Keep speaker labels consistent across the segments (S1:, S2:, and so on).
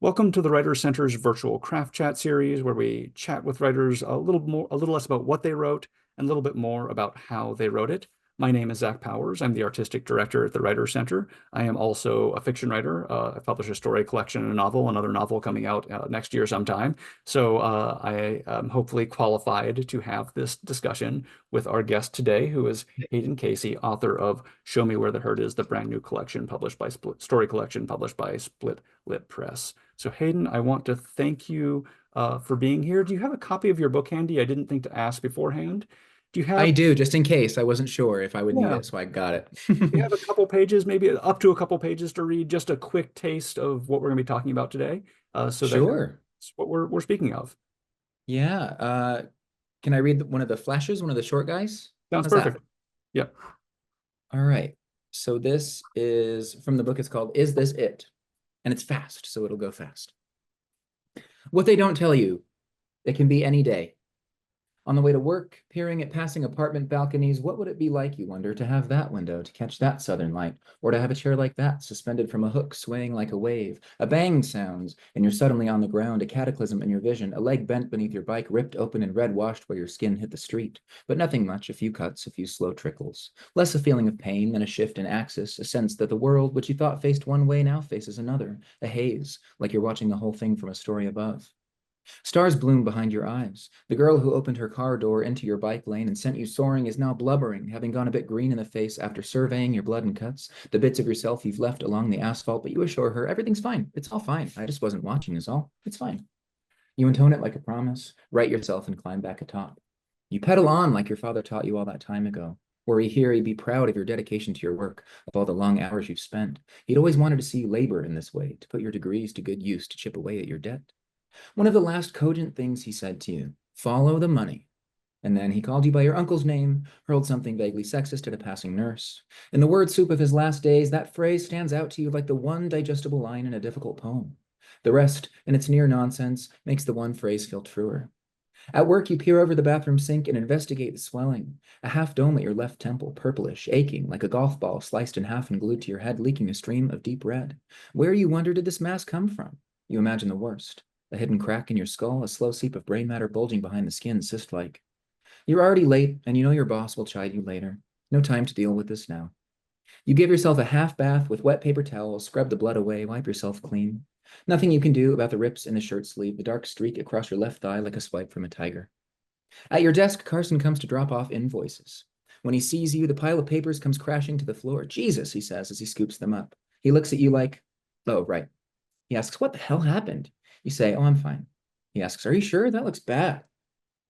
S1: Welcome to the Writer Center's virtual craft chat series, where we chat with writers a little less about what they wrote and a little bit more about how they wrote it. My name is Zach Powers. I'm the artistic director at the Writer Center. I am also a fiction writer. I publish a story collection and a novel, another novel coming out next year sometime. So I am hopefully qualified to have this discussion with our guest today, who is Hayden Casey, author of Show Me Where the Hurt Is, the brand new collection published by story collection published by Split Lit Press. So Hayden, I want to thank you for being here. Do you have a copy of your book handy? I didn't think to ask beforehand. Do you
S2: I
S1: have,
S2: do, just in case. I wasn't sure if I would need
S1: yeah,
S2: it, so I got
S1: do you
S2: it.
S1: have a couple pages, maybe up to a couple pages to read, just a quick taste of what we're going to be talking about today, so that
S2: Sure.
S1: it's what we're speaking of.
S2: Yeah. Can I read one of the flashes, one of the short guys?
S1: Sounds
S2: How's that?
S1: perfect. Yep.
S2: All right. So this is from the book. It's called Is This It? And it's fast, so it'll go fast. What they don't tell you, it can be any day. On the way to work, peering at passing apartment balconies, what would it be like, you wonder, to have that window to catch that southern light, or to have a chair like that suspended from a hook swaying like a wave? A bang sounds, and you're suddenly on the ground, a cataclysm in your vision, a leg bent beneath your bike, ripped open and red washed where your skin hit the street. But nothing much, a few cuts, a few slow trickles. Less a feeling of pain than a shift in axis, a sense that the world, which you thought faced one way, now faces another, a haze, like you're watching the whole thing from a story above. Stars bloom behind your eyes. The girl who opened her car door into your bike lane and sent you soaring is now blubbering, having gone a bit green in the face after surveying your blood and cuts, the bits of yourself you've left along the asphalt, but you assure her everything's fine. It's all fine. I just wasn't watching is all. It's fine. You intone it like a promise, right yourself and climb back atop. You pedal on like your father taught you all that time ago. Were he here, he'd be proud of your dedication to your work, of all the long hours you've spent. He'd always wanted to see you labor in this way, to put your degrees to good use, to chip away at your debt. One of the last cogent things he said to you, follow the money. And then he called you by your uncle's name, hurled something vaguely sexist at a passing nurse. In the word soup of his last days, that phrase stands out to you like the one digestible line in a difficult poem. The rest, in its near nonsense, makes the one phrase feel truer. At work, you peer over the bathroom sink and investigate the swelling, a half dome at your left temple, purplish, aching, like a golf ball sliced in half and glued to your head, leaking a stream of deep red. Where, you wonder, did this mass come from? You imagine the worst. A hidden crack in your skull, a slow seep of brain matter bulging behind the skin, cyst-like. You're already late, and you know your boss will chide you later. No time to deal with this now. You give yourself a half bath with wet paper towels, scrub the blood away, wipe yourself clean. Nothing you can do about the rips in the shirt sleeve, the dark streak across your left thigh like a swipe from a tiger. At your desk, Carson comes to drop off invoices. When he sees you, the pile of papers comes crashing to the floor. Jesus, he says as he scoops them up. He looks at you like, oh, right. He asks, what the hell happened? You say, oh, I'm fine. He asks, are you sure? That looks bad.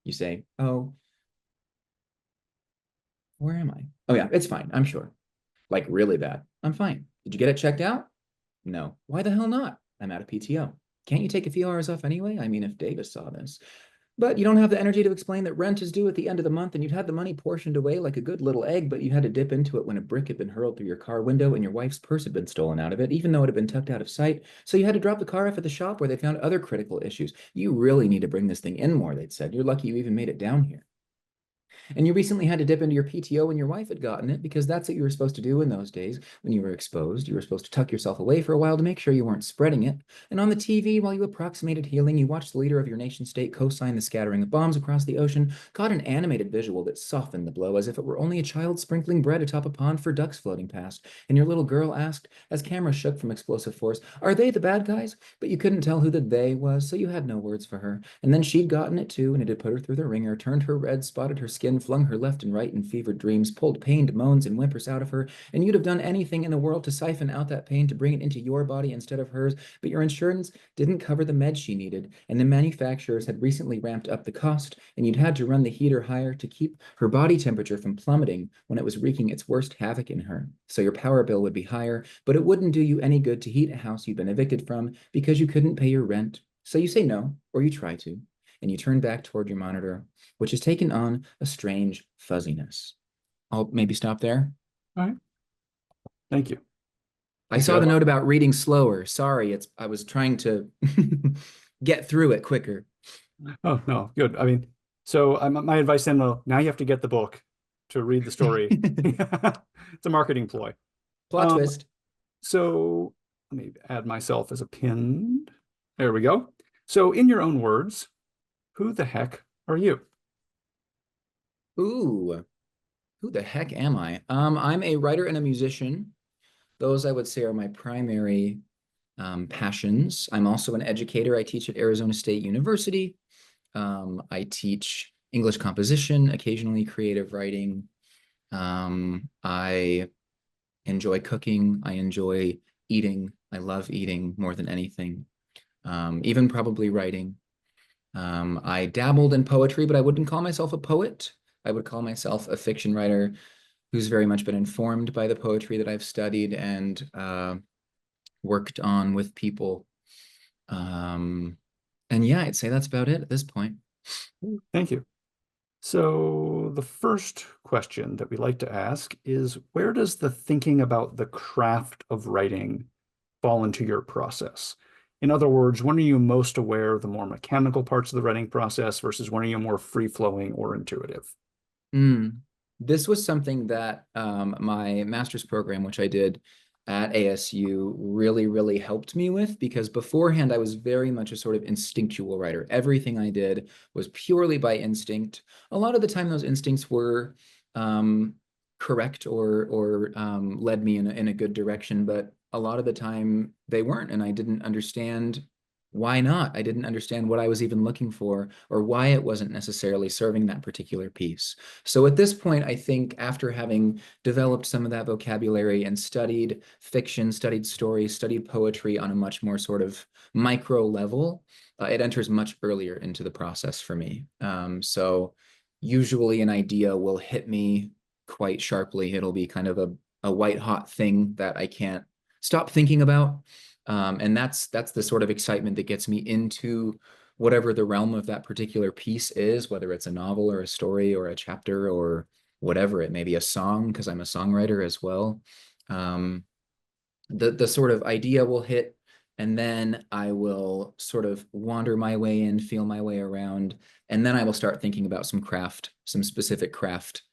S2: You say, oh, where am I? Oh, yeah, it's fine. I'm sure. Like really bad. I'm fine. Did you get it checked out? No. Why the hell not? I'm out of PTO. Can't you take a few hours off anyway? I mean, if Davis saw this. But you don't have the energy to explain that rent is due at the end of the month and you'd had the money portioned away like a good little egg, but you had to dip into it when a brick had been hurled through your car window and your wife's purse had been stolen out of it, even though it had been tucked out of sight. So you had to drop the car off at the shop where they found other critical issues. You really need to bring this thing in more, they'd said. You're lucky you even made it down here. And you recently had to dip into your PTO when your wife had gotten it, because that's what you were supposed to do in those days when you were exposed. You were supposed to tuck yourself away for a while to make sure you weren't spreading it. And on the TV, while you approximated healing, you watched the leader of your nation state co-sign the scattering of bombs across the ocean, caught an animated visual that softened the blow as if it were only a child sprinkling bread atop a pond for ducks floating past. And your little girl asked, as camera shook from explosive force, are they the bad guys? But you couldn't tell who the they was, so you had no words for her. And then she'd gotten it too, and it had put her through the ringer, turned her red, spotted her skin, flung her left and right in fevered dreams, pulled pained moans and whimpers out of her, and you'd have done anything in the world to siphon out that pain, to bring it into your body instead of hers, but your insurance didn't cover the meds she needed, and the manufacturers had recently ramped up the cost, and you'd had to run the heater higher to keep her body temperature from plummeting when it was wreaking its worst havoc in her. So your power bill would be higher, but it wouldn't do you any good to heat a house you'd been evicted from because you couldn't pay your rent. So you say no, or you try to, and you turn back toward your monitor, which has taken on a strange fuzziness. I'll maybe stop there.
S1: All right. Thank you.
S2: I
S1: Thank you.
S2: saw the note about reading slower. Sorry, I was trying to get through it quicker.
S1: Oh, no, good. I mean, so my advice then, well, now you have to get the book to read the story. It's a marketing ploy.
S2: Plot
S1: Um,
S2: twist.
S1: so let me add myself as a pinned. There we go. So in your own words, who the heck are you?
S2: Ooh, who the heck am I? I'm a writer and a musician. Those I would say are my primary passions. I'm also an educator. I teach at Arizona State University. I teach English composition, occasionally creative writing. I enjoy cooking. I enjoy eating. I love eating more than anything, even probably writing. I dabbled in poetry, but I wouldn't call myself a poet. I would call myself a fiction writer who's very much been informed by the poetry that I've studied and worked on with people. Um, and yeah, I'd say that's about it at this point.
S1: Thank you. So the first question that we like to ask is, where does the thinking about the craft of writing fall into your process? In other words, when are you most aware of the more mechanical parts of the writing process versus when are you more free-flowing or intuitive?
S2: Mm. This was something that my master's program, which I did at ASU, really, really helped me with because beforehand I was very much a sort of instinctual writer. Everything I did was purely by instinct. A lot of the time, those instincts were correct or led me in a good direction, but a lot of the time they weren't, and I didn't understand why not. I didn't understand what I was even looking for or why it wasn't necessarily serving that particular piece. So at this point, I think after having developed some of that vocabulary and studied fiction, studied story, studied poetry on a much more sort of micro level, it enters much earlier into the process for me. So usually an idea will hit me quite sharply. It'll be kind of a white hot thing that I can't stop thinking about. And that's the sort of excitement that gets me into whatever the realm of that particular piece is, whether it's a novel or a story or a chapter or whatever it may be, a song, because I'm a songwriter as well. Um, the sort of idea will hit, and then I will sort of wander my way in, feel my way around, and then I will start thinking about some craft, some specific craft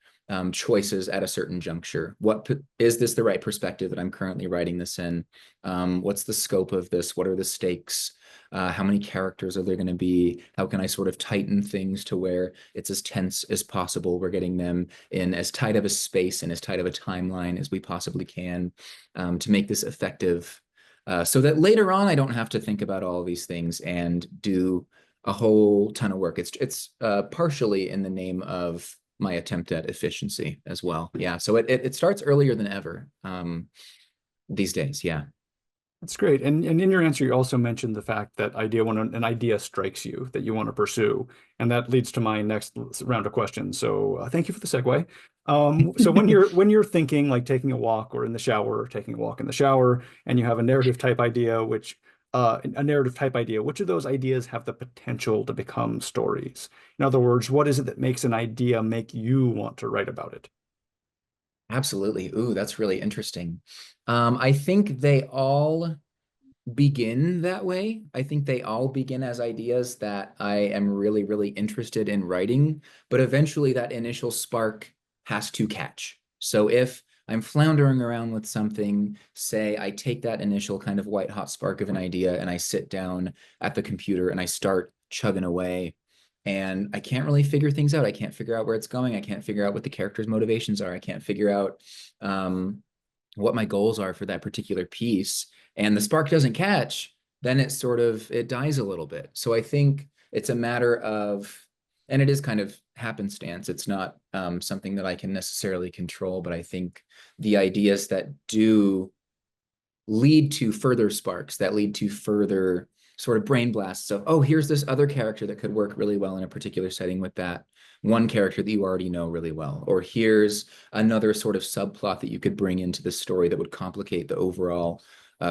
S2: choices at a certain juncture. What is this the right perspective that I'm currently writing this in? What's the scope of this? What are the stakes? How many characters are there going to be? How can I sort of tighten things to where it's as tense as possible? We're getting them in as tight of a space and as tight of a timeline as we possibly can to make this effective, so that later on I don't have to think about all of these things and do a whole ton of work. It's partially in the name of my attempt at efficiency as well. Yeah, so it starts earlier than ever these days. Yeah.
S1: That's great. And in your answer, you also mentioned the fact that idea when an idea strikes you that you want to pursue, and that leads to my next round of questions. So thank you for the segue. So when you're thinking like taking a walk or in the shower, or taking a walk in the shower, and you have a narrative type idea, which of those ideas have the potential to become stories? In other words, what is it that makes an idea make you want to write about it?
S2: Absolutely. Ooh, that's really interesting. I think they all begin that way. I think they all begin as ideas that I am really, really interested in writing, but eventually that initial spark has to catch. So if I'm floundering around with something, say I take that initial kind of white hot spark of an idea and I sit down at the computer and I start chugging away. And I can't really figure things out. I can't figure out where it's going. I can't figure out what the character's motivations are. I can't figure out what my goals are for that particular piece, and the spark doesn't catch, then it dies a little bit. So I think it's a matter of, and it is kind of happenstance. It's not something that I can necessarily control, but I think the ideas that do lead to further sparks, that lead to further sort of brain blasts of, oh, here's this other character that could work really well in a particular setting with that one character that you already know really well. Or here's another sort of subplot that you could bring into the story that would complicate the overall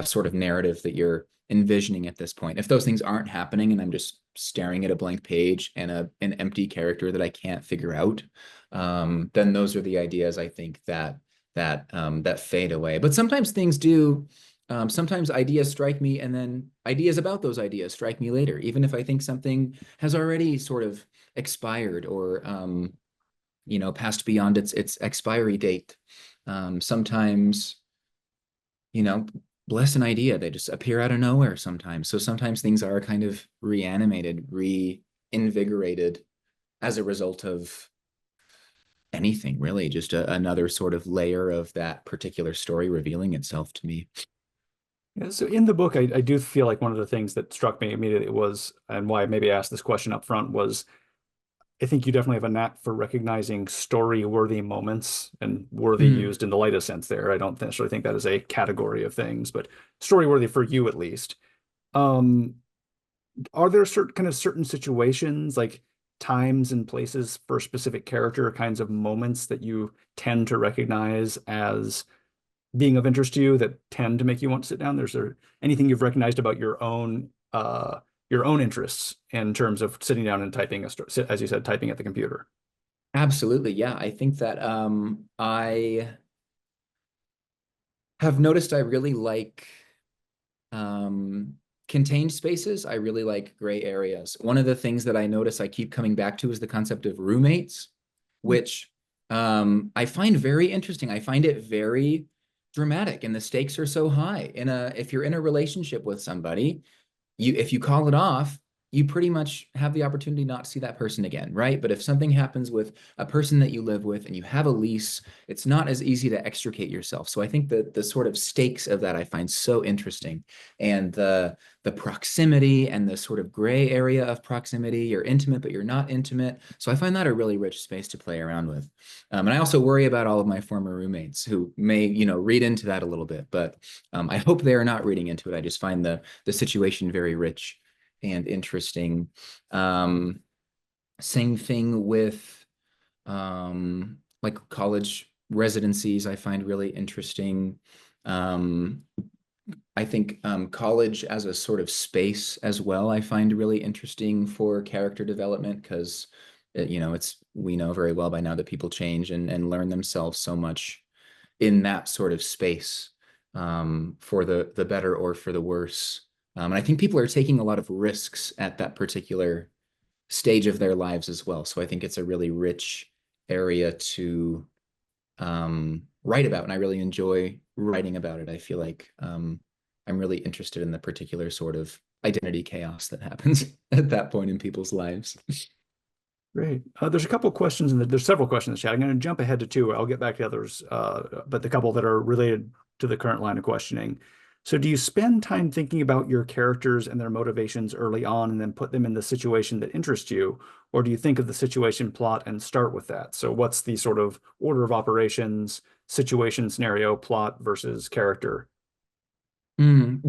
S2: sort of narrative that you're envisioning at this point. If those things aren't happening and I'm just staring at a blank page and an empty character that I can't figure out, then those are the ideas I think that fade away. But sometimes things do. Sometimes ideas strike me, and then ideas about those ideas strike me later, even if I think something has already sort of expired or passed beyond its expiry date. Sometimes, you know, bless an idea. They just appear out of nowhere sometimes. So sometimes things are kind of reanimated, reinvigorated as a result of anything, really, just another sort of layer of that particular story revealing itself to me.
S1: Yeah, so in the book, I do feel like one of the things that struck me immediately was, and why I maybe asked this question up front was, I think you definitely have a knack for recognizing story-worthy moments, and worthy
S2: Mm.
S1: used in the lightest sense there. I don't necessarily think that is a category of things, but story-worthy for you at least. Um, are there certain situations, like times and places for specific character kinds of moments that you tend to recognize as being of interest to you that tend to make you want to sit down? There's there anything you've recognized about your own interests in terms of sitting down and typing as you said, typing at the computer?
S2: Absolutely. Yeah. I think that I have noticed I really like um, contained spaces. I really like gray areas. One of the things that I notice I keep coming back to is the concept of roommates, which I find very interesting. I find it very dramatic, and the stakes are so high. If you're in a relationship with somebody, if you call it off, you pretty much have the opportunity not to see that person again, right? But if something happens with a person that you live with and you have a lease, it's not as easy to extricate yourself. So I think that the sort of stakes of that I find so interesting, and the proximity and the sort of gray area of proximity. You're intimate, but you're not intimate. So I find that a really rich space to play around with. And I also worry about all of my former roommates who may, read into that a little bit, but I hope they are not reading into it. I just find the situation very rich and interesting. Um, Same thing with like college residencies, I find really interesting. Um, I think college as a sort of space as well, I find really interesting for character development because, we know very well by now that people change and learn themselves so much in that sort of space, for the better or for the worse. And I think people are taking a lot of risks at that particular stage of their lives as well. So I think it's a really rich area to write about, and I really enjoy writing about it. I feel like I'm really interested in the particular sort of identity chaos that happens at that point in people's lives.
S1: Great. There's a couple questions there's several questions in the chat. I'm going to jump ahead to two. I'll get back to others, but the couple that are related to the current line of questioning. So do you spend time thinking about your characters and their motivations early on and then put them in the situation that interests you? Or do you think of the situation plot and start with that? So what's the sort of order of operations, situation, scenario, plot versus character?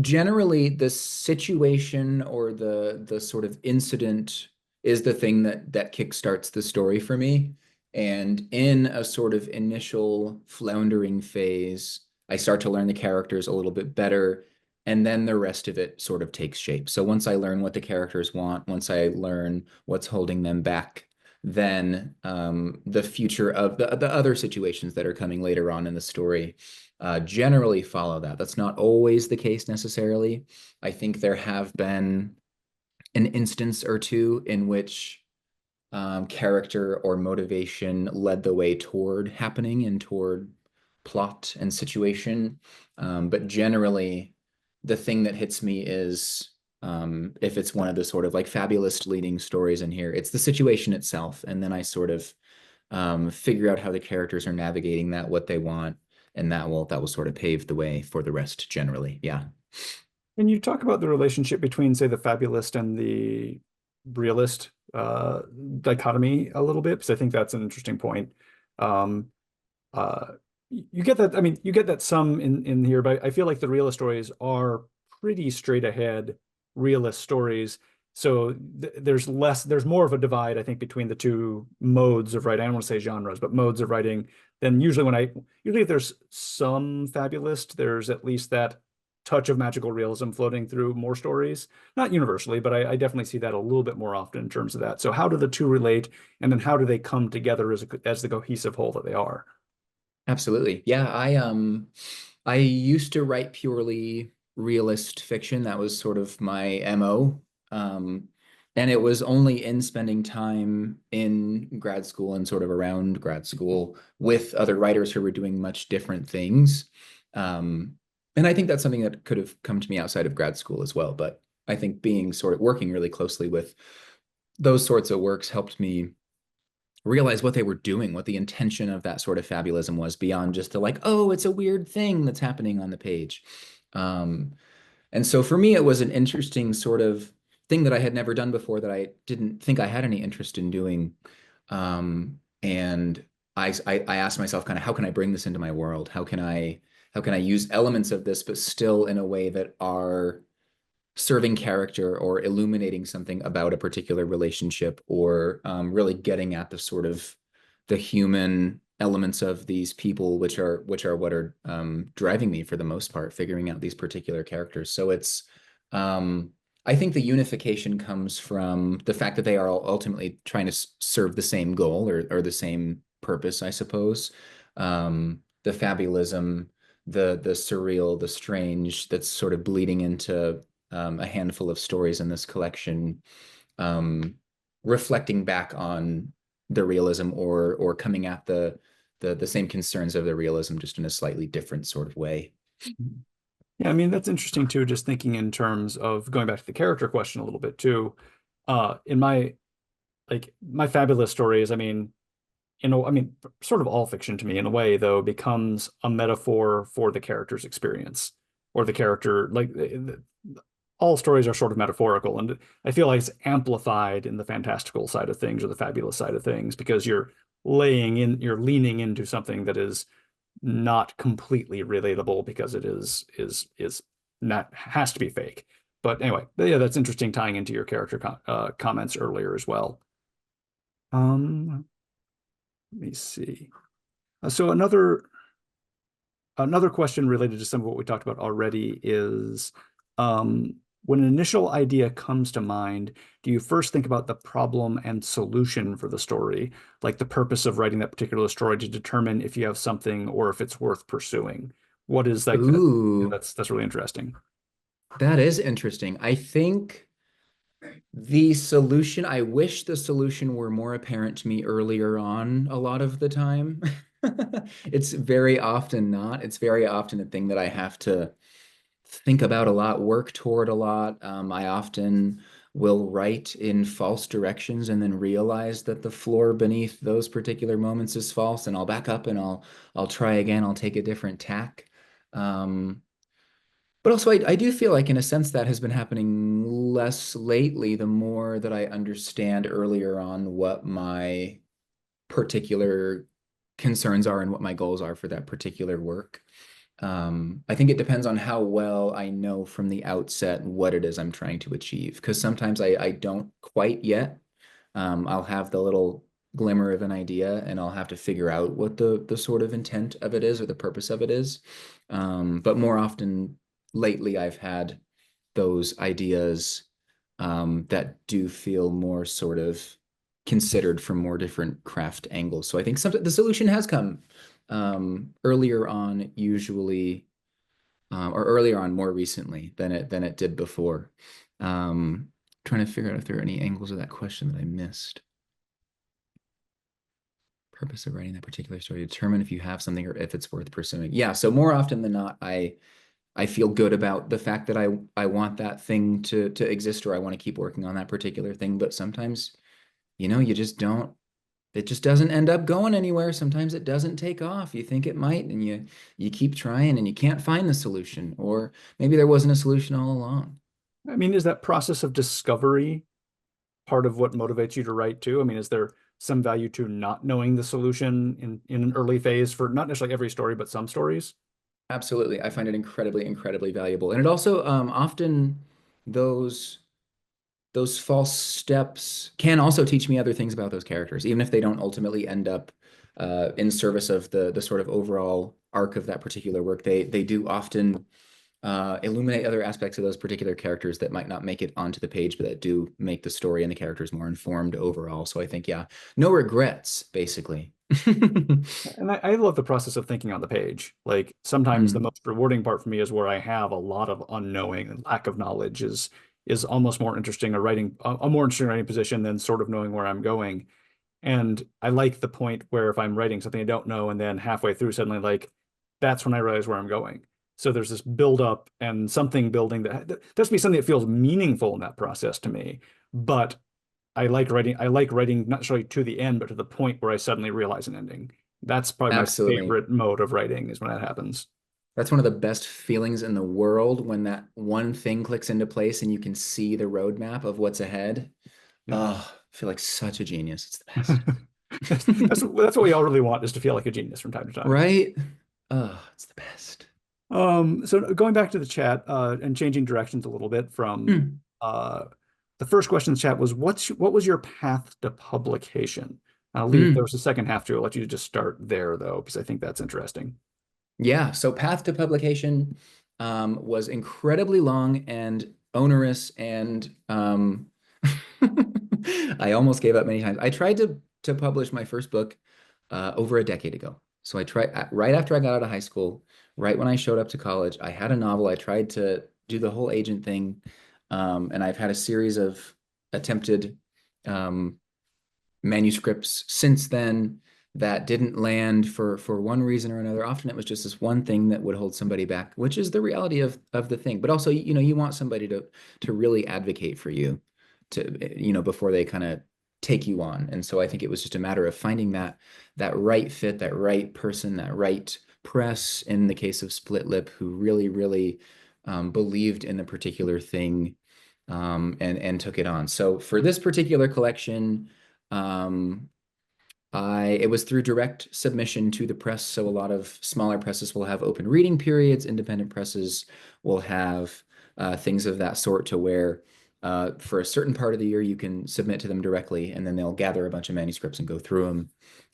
S2: Generally, the situation or the sort of incident is the thing that kickstarts the story for me. And in a sort of initial floundering phase, I start to learn the characters a little bit better, and then the rest of it sort of takes shape. So once I learn what the characters want, once I learn what's holding them back, then the future of the other situations that are coming later on in the story generally follow that. That's not always the case necessarily. I think there have been an instance or two in which character or motivation led the way toward happening and toward plot and situation. But generally, the thing that hits me is if it's one of the sort of like fabulous leading stories in here, it's the situation itself. And then I sort of figure out how the characters are navigating that, what they want, and that will sort of pave the way for the rest generally. Yeah.
S1: Can you talk about the relationship between, say, the fabulist and the realist dichotomy a little bit? Because I think that's an interesting point. Um, uh, you get that, I mean, you get that some in here, but I feel like the realist stories are pretty straight ahead realist stories. So there's more of a divide, I think, between the two modes of writing. I don't want to say genres, but modes of writing. Then usually if there's some fabulist, there's at least that touch of magical realism floating through more stories. Not universally, but I definitely see that a little bit more often in terms of that. So how do the two relate, and then how do they come together as the cohesive whole that they are?
S2: Absolutely. Yeah, I used to write purely realist fiction. That was sort of my MO. And it was only in spending time in grad school and sort of around grad school with other writers who were doing much different things. And I think that's something that could have come to me outside of grad school as well. But I think being sort of working really closely with those sorts of works helped me realize what they were doing, what the intention of that sort of fabulism was beyond just the like, oh, it's a weird thing that's happening on the page. Um, and so for me, it was an interesting sort of thing that I had never done before that I didn't think I had any interest in doing. And I asked myself kind of, how can I bring this into my world? How can I use elements of this, but still in a way that are serving character or illuminating something about a particular relationship, or really getting at the sort of the human elements of these people, which are what are driving me for the most part, figuring out these particular characters. So it's I think the unification comes from the fact that they are all ultimately trying to serve the same goal, or the same purpose, I suppose. The fabulism, the surreal, the strange, that's sort of bleeding into a handful of stories in this collection, um, reflecting back on the realism, or coming at the same concerns of the realism, just in a slightly different sort of way.
S1: Yeah, I mean, that's interesting too, just thinking in terms of going back to the character question a little bit too. In my my fabulous stories, I mean, I mean, sort of all fiction to me in a way, though, becomes a metaphor for the character's experience or the character. All stories are sort of metaphorical, and I feel like it's amplified in the fantastical side of things or the fabulous side of things because you're leaning into something that is not completely relatable because it is not has to be fake. But anyway, yeah, that's interesting tying into your character comments earlier as well. Um, let me see. So another question related to some of what we talked about already is when an initial idea comes to mind, do you first think about the problem and solution for the story, like the purpose of writing that particular story to determine if you have something or if it's worth pursuing? What is like that? Yeah,
S2: Ooh,
S1: that's really interesting.
S2: that is interesting. I think the solution, I wish the solution were more apparent to me earlier on a lot of the time. It's very often not. It's very often a thing that I have to think about a lot, work toward a lot. I often will write in false directions and then realize that the floor beneath those particular moments is false, and I'll back up and I'll try again. I'll take a different tack. Um, but also, I do feel like, in a sense, that has been happening less lately, the more that I understand earlier on what my particular concerns are and what my goals are for that particular work. I think it depends on how well I know from the outset what it is I'm trying to achieve. Because sometimes I don't quite yet. I'll have the little glimmer of an idea, and I'll have to figure out what the sort of intent of it is, or the purpose of it is. But more often lately, I've had those ideas that do feel more sort of considered from more different craft angles. So I think the solution has come earlier on, usually, or earlier on more recently than it did before. Trying to figure out if there are any angles of that question that I missed. Purpose of writing that particular story, determine if you have something or if it's worth pursuing. Yeah, so more often than not, I feel good about the fact that I want that thing to exist, or I want to keep working on that particular thing. But sometimes, you just don't, it just doesn't end up going anywhere. Sometimes it doesn't take off. You think it might, and you keep trying and you can't find the solution, or maybe there wasn't a solution all along.
S1: I mean, is that process of discovery part of what motivates you to write too? I mean, is there some value to not knowing the solution in an early phase for not necessarily every story, but some stories?
S2: Absolutely. I find it incredibly, incredibly valuable. And it also often those those false steps can also teach me other things about those characters, even if they don't ultimately end up in service of the sort of overall arc of that particular work. They do often illuminate other aspects of those particular characters that might not make it onto the page, but that do make the story and the characters more informed overall. So I think, yeah, no regrets, basically.
S1: And I love the process of thinking on the page. Like sometimes the
S2: Mm,
S1: most rewarding part for me is where I have a lot of unknowing and lack of knowledge is almost more interesting a more interesting writing position than sort of knowing where I'm going. And I like the point where if I'm writing something I don't know and then halfway through suddenly like that's when I realize where I'm going. So there's this build up and something building that has to be something that feels meaningful in that process to me. But I like writing not necessarily to the end, but to the point where I suddenly realize an ending. That's probably my
S2: Absolutely.
S1: favorite mode of writing is when that happens.
S2: That's one of the best feelings in the world when that one thing clicks into place and you can see the roadmap of what's ahead.
S1: Yeah.
S2: Oh, I feel like such a genius. It's the best.
S1: That's what we all really want is to feel like a genius from time to time.
S2: Right? Oh, it's the best.
S1: So going back to the chat and changing directions a little bit from
S2: Hmm.
S1: uh, the first question in the chat was what was your path to publication? I'll leave there
S2: Hmm.
S1: was a second half to it. I'll let you just start there though, because I think that's interesting.
S2: Yeah, so path to publication was incredibly long and onerous, and I almost gave up many times. I tried to publish my first book over a decade ago. So I tried right after I got out of high school, right when I showed up to college, I had a novel. I tried to do the whole agent thing, and I've had a series of attempted um, manuscripts since then that didn't land for one reason or another. Often it was just this one thing that would hold somebody back, which is the reality of the thing. But also, you know, you want somebody to really advocate for you to, you know, before they kind of take you on. And so I think it was just a matter of finding that right fit, that right person, that right press in the case of Split Lip, who really, really believed in the particular thing and took it on. So for this particular collection, um, it was through direct submission to the press. So a lot of smaller presses will have open reading periods. Independent presses will have things of that sort to where for a certain part of the year you can submit to them directly, and then they'll gather a bunch of manuscripts and go through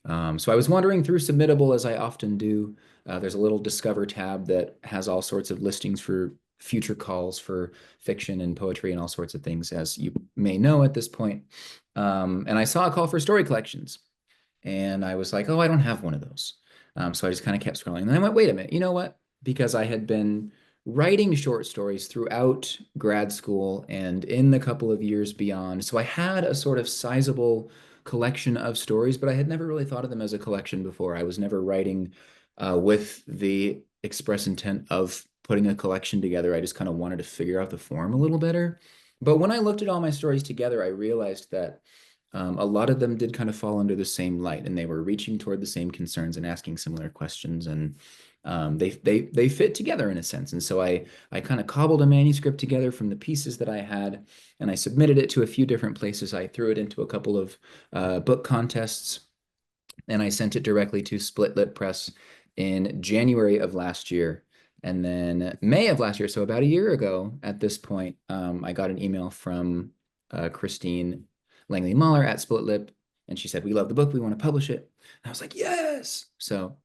S2: them. So I was wandering through Submittable as I often do. There's a little Discover tab that has all sorts of listings for future calls for fiction and poetry and all sorts of things, as you may know at this point. And I saw a call for story collections. And I was like, oh, I don't have one of those. So I just kind of kept scrolling. And then I went, wait a minute, you know what? Because I had been writing short stories throughout grad school and in the couple of years beyond. So I had a sort of sizable collection of stories, but I had never really thought of them as a collection before. I was never writing with the express intent of putting a collection together. I just kind of wanted to figure out the form a little better. But when I looked at all my stories together, I realized that a lot of them did kind of fall under the same light, and they were reaching toward the same concerns and asking similar questions, and they fit together in a sense. And so I kind of cobbled a manuscript together from the pieces that I had, and I submitted it to a few different places. I threw it into a couple of book contests, and I sent it directly to Split Lip Press in January of last year. And then May of last year, so about a year ago at this point, I got an email from Christine Langley Mahler at Split Lip, and she said, "We love the book. We want to publish it." And I was like, "Yes!" So,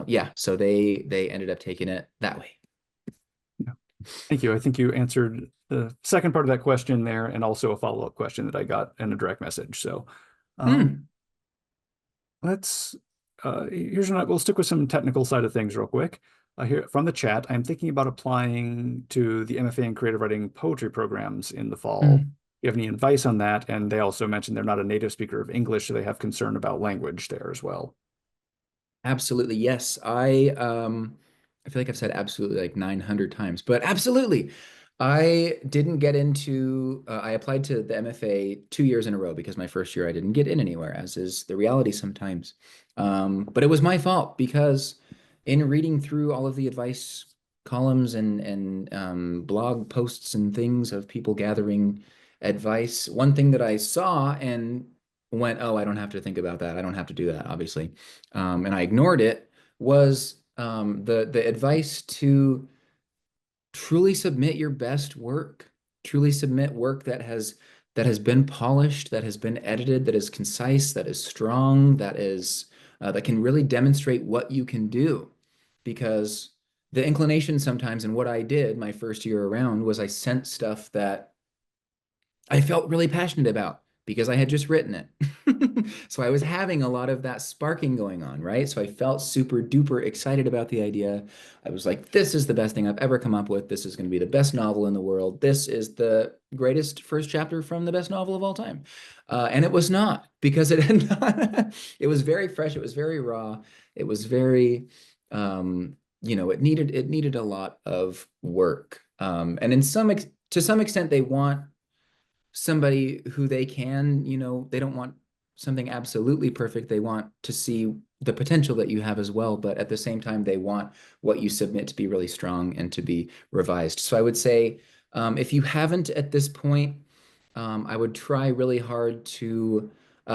S2: yeah, so they ended up taking it that way.
S1: Yeah. Thank you. I think you answered the second part of that question there and also a follow-up question that I got in a direct message. So um,
S2: Hmm.
S1: let's here's one. We'll stick with some technical side of things real quick. Here from the chat, I'm thinking about applying to the MFA in creative writing poetry programs in the fall.
S2: Hmm.
S1: You have any advice on that? And they also mentioned they're not a native speaker of English, so they have concern about language there as well.
S2: Absolutely, yes. I feel like I've said absolutely like 900 times, but absolutely. I didn't get into I applied to the MFA 2 years in a row because my first year I didn't get in anywhere, as is the reality sometimes. But it was my fault because in reading through all of the advice columns and blog posts and things of people gathering advice, one thing that I saw and went, oh, I don't have to think about that. I don't have to do that, obviously. And I ignored it, was the advice to truly submit your best work, truly submit work that has been polished, that has been edited, that is concise, that is strong, that can really demonstrate what you can do. Because the inclination sometimes, and what I did my first year around, was I sent stuff that I felt really passionate about because I had just written it. So I was having a lot of that sparking going on, right? So I felt super duper excited about the idea. I was like, this is the best thing I've ever come up with. This is going to be the best novel in the world. This is the greatest first chapter from the best novel of all time. And it was not, because it had not, it was very fresh. It was very raw. It was very, it needed a lot of work. And to some extent, they want somebody who they can, they don't want something absolutely perfect. They want to see the potential that you have as well, but at the same time, they want what you submit to be really strong and to be revised. So I would say, if you haven't at this point, I would try really hard to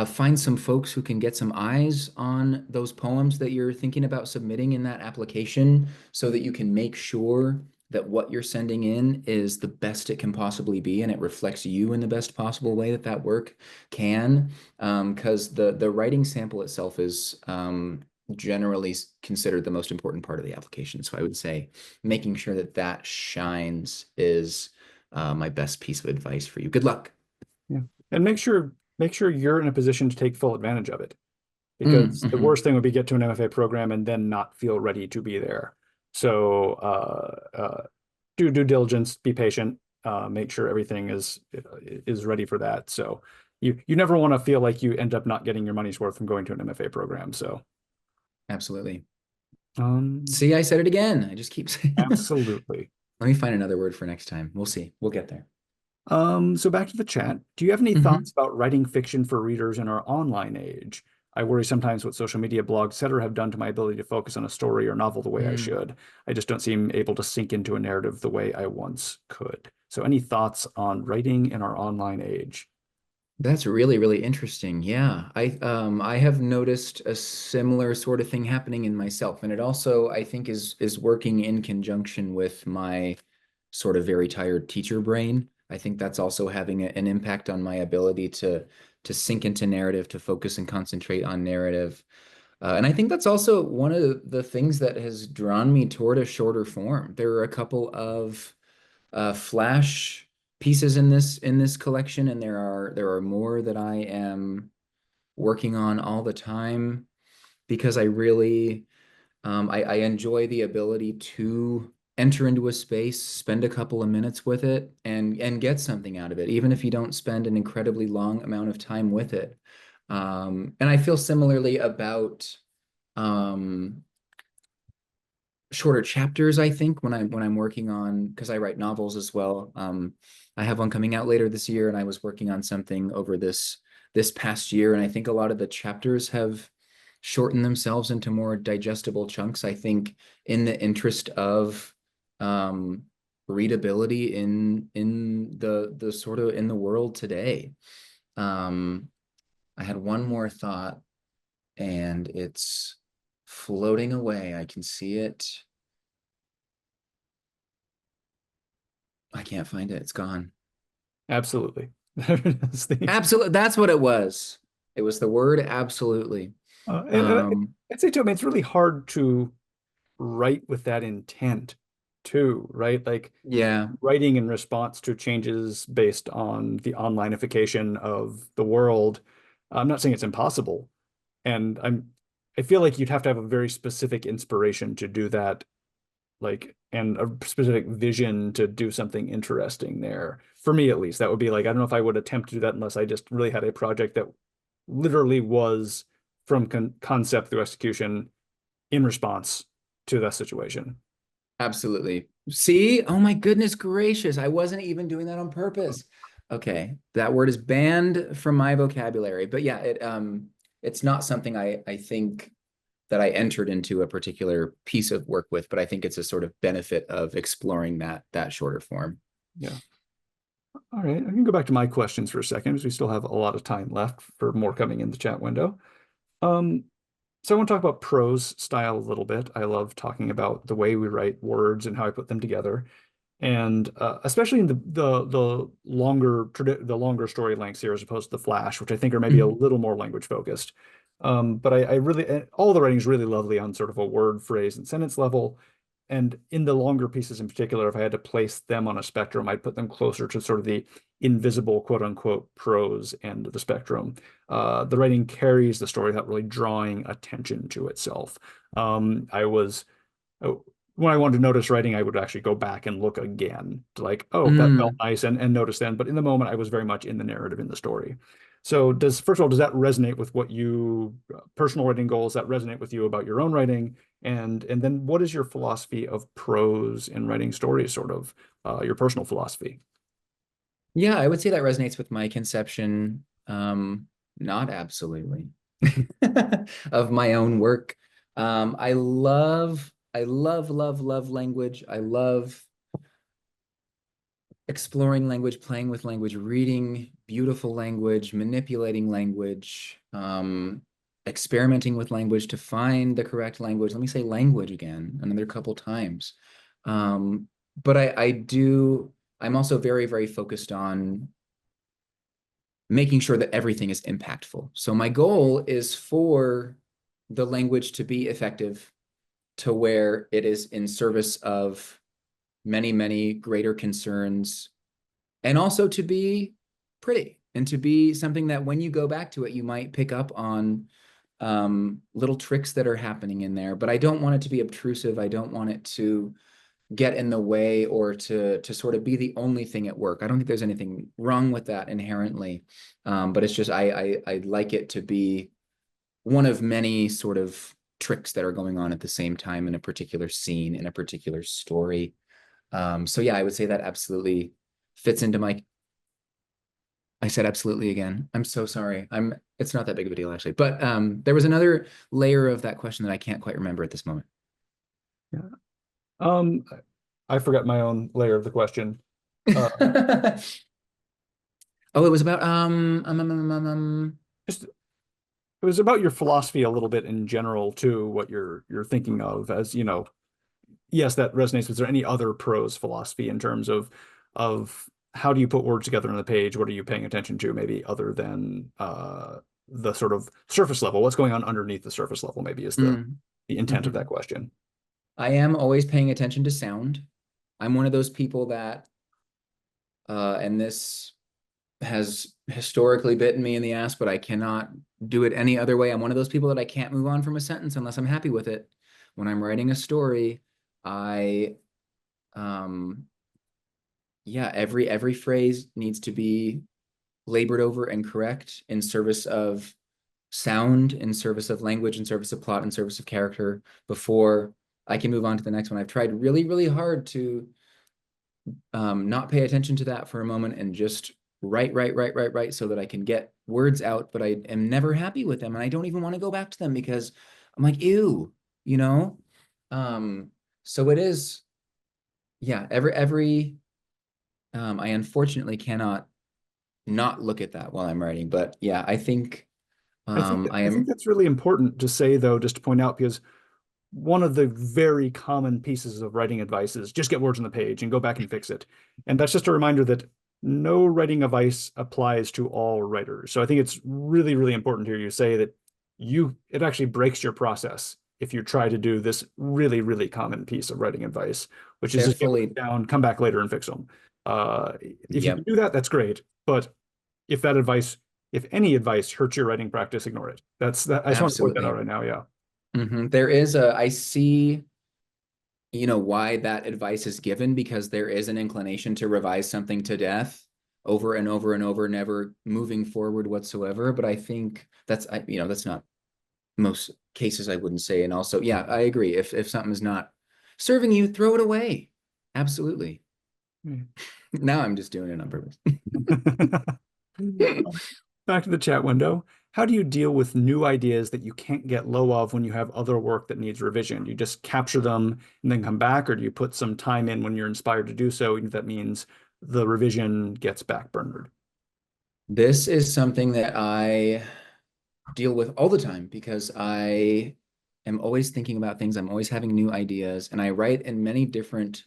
S2: find some folks who can get some eyes on those poems that you're thinking about submitting in that application so that you can make sure that what you're sending in is the best it can possibly be and it reflects you in the best possible way that that work can. Because the writing sample itself is generally considered the most important part of the application. So I would say making sure that that shines is my best piece of advice for you. Good luck.
S1: Yeah. And make sure you're in a position to take full advantage of it. Because the
S2: Mm-hmm.
S1: worst thing would be get to an MFA program and then not feel ready to be there. So do due diligence, be patient, make sure everything is ready for that. So you never want to feel like you end up not getting your money's worth from going to an MFA program. So
S2: Absolutely.
S1: um,
S2: See, I said it again. I just keep saying.
S1: absolutely.
S2: Let me find another word for next time. We'll see. We'll get there.
S1: So back to the chat. Do you have any
S2: Mm-hmm.
S1: thoughts about writing fiction for readers in our online age? I worry sometimes what social media blogs, etc., have done to my ability to focus on a story or novel the way I
S2: Mm.
S1: should. I just don't seem able to sink into a narrative the way I once could. So, any thoughts on writing in our online age?
S2: That's really, really interesting. Yeah. I have noticed a similar sort of thing happening in myself. And it also, I think, is working in conjunction with my sort of very tired teacher brain. I think that's also having an impact on my ability to sink into narrative, to focus and concentrate on narrative. And I think that's also one of the things that has drawn me toward a shorter form. There are a couple of flash pieces in this collection, and there are more that I am working on all the time because I really I enjoy the ability to enter into a space, spend a couple of minutes with it, and get something out of it, even if you don't spend an incredibly long amount of time with it. And I feel similarly about um, shorter chapters, I think, when I'm working on, because I write novels as well. I have one coming out later this year, and I was working on something over this past year, and I think a lot of the chapters have shortened themselves into more digestible chunks. I think in the interest of um, readability in the sort of in the world today. Um, I had one more thought, and it's floating away. I can see it. I can't find it. It's gone.
S1: Absolutely. That's the,
S2: Absolutely. That's what it was. It was the word absolutely.
S1: and
S2: Um,
S1: I'd say too, I mean, it's really hard to write with that intent too, right? Like
S2: yeah,
S1: writing in response to changes based on the onlineification of the world. I'm not saying it's impossible, and I feel like you'd have to have a very specific inspiration to do that, like, and a specific vision to do something interesting there. For me, at least, that would be like, I don't know if I would attempt to do that unless I just really had a project that literally was from concept through execution in response to that situation.
S2: absolutely. See? Oh my goodness gracious. I wasn't even doing that on purpose. Okay. That word is banned from my vocabulary. But yeah, it's not something I think that I entered into a particular piece of work with, but I think it's a sort of benefit of exploring that shorter form.
S1: Yeah. All right. I can go back to my questions for a second because we still have a lot of time left for more coming in the chat window. Um, so I want to talk about prose style a little bit. I love talking about the way we write words and how I put them together, and especially in the longer story lengths here as opposed to the Flash, which I think are maybe a
S2: Mhm.
S1: little more language focused. But I really all the writing is really lovely on sort of a word, phrase, and sentence level. And in the longer pieces in particular, if I had to place them on a spectrum, I'd put them closer to sort of the invisible quote unquote prose end of the spectrum. The writing carries the story without really drawing attention to itself. I was when I wanted to notice writing, I would actually go back and look again to like, oh, that felt
S2: Mm,
S1: nice and notice then. But in the moment, I was very much in the narrative in the story. So first of all, does that resonate with what personal writing goals that resonate with you about your own writing? And then what is your philosophy of prose in writing stories, sort of, your personal philosophy?
S2: Yeah, I would say that resonates with my conception, not absolutely, of my own work. I love language. I love exploring language, playing with language, reading beautiful language, manipulating language, experimenting with language to find the correct language. Let me say language again another couple times. But I'm also very, very focused on making sure that everything is impactful. So my goal is for the language to be effective to where it is in service of many, many greater concerns, and also to be pretty and to be something that when you go back to it, you might pick up on little tricks that are happening in there. But I don't want it to be obtrusive. I don't want it to get in the way or to sort of be the only thing at work. I don't think there's anything wrong with that inherently. But it's just I like it to be one of many sort of tricks that are going on at the same time in a particular scene, in a particular story. So yeah, I would say that absolutely fits into my. I said absolutely again. I'm so sorry. It's not that big of a deal actually. But there was another layer of that question that I can't quite remember at this moment.
S1: Yeah. Um, I forgot my own layer of the question. Uh,
S2: Oh, it was about
S1: just it was about your philosophy a little bit in general too, what you're thinking of as, yes, that resonates. Is there any other prose philosophy in terms of how do you put words together on the page? What are you paying attention to, maybe other than the sort of surface level? What's going on underneath the surface level, maybe is the intent of that
S2: mhm.
S1: question.
S2: I am always paying attention to sound. I'm one of those people that and this has historically bitten me in the ass, but I cannot do it any other way. I'm one of those people that I can't move on from a sentence unless I'm happy with it. When I'm writing a story, I um yeah, every phrase needs to be labored over and correct in service of sound, in service of language, in service of plot, in service of character before I can move on to the next one. I've tried really, really hard to not pay attention to that for a moment and just write so that I can get words out, but I am never happy with them. And I don't even want to go back to them because I'm like, ew, you know? So it is, yeah, I unfortunately cannot not look at that while I'm writing. But yeah, I think I
S1: I think
S2: am
S1: that's really important to say, though, just to point out, because one of the very common pieces of writing advice is just get words on the page and go back and fix it. And that's just a reminder that no writing advice applies to all writers. So I think it's really, really important here you say that it actually breaks your process if you try to do this really, really common piece of writing advice, which is
S2: they're
S1: just get words
S2: fully,
S1: down, come back later and fix them. If you can
S2: yep,
S1: do that, that's great. But if that advice, if any advice hurts your writing practice, ignore it. I just want to point that out
S2: absolutely.
S1: right now. Yeah.
S2: There is I see, why that advice is given because there is an inclination to revise something to death over and over and over, never moving forward whatsoever. But I think that's not most cases I wouldn't say. And also, yeah, I agree. If something is not serving you, throw it away. Absolutely. Now I'm just doing it on purpose.
S1: Back to the chat window. How do you deal with new ideas that you can't get low of when you have other work that needs revision? Do you just capture them and then come back, or do you put some time in when you're inspired to do so, even if that means the revision gets backburnered?
S2: This is something that I deal with all the time because I am always thinking about things. I'm always having new ideas, and I write in many different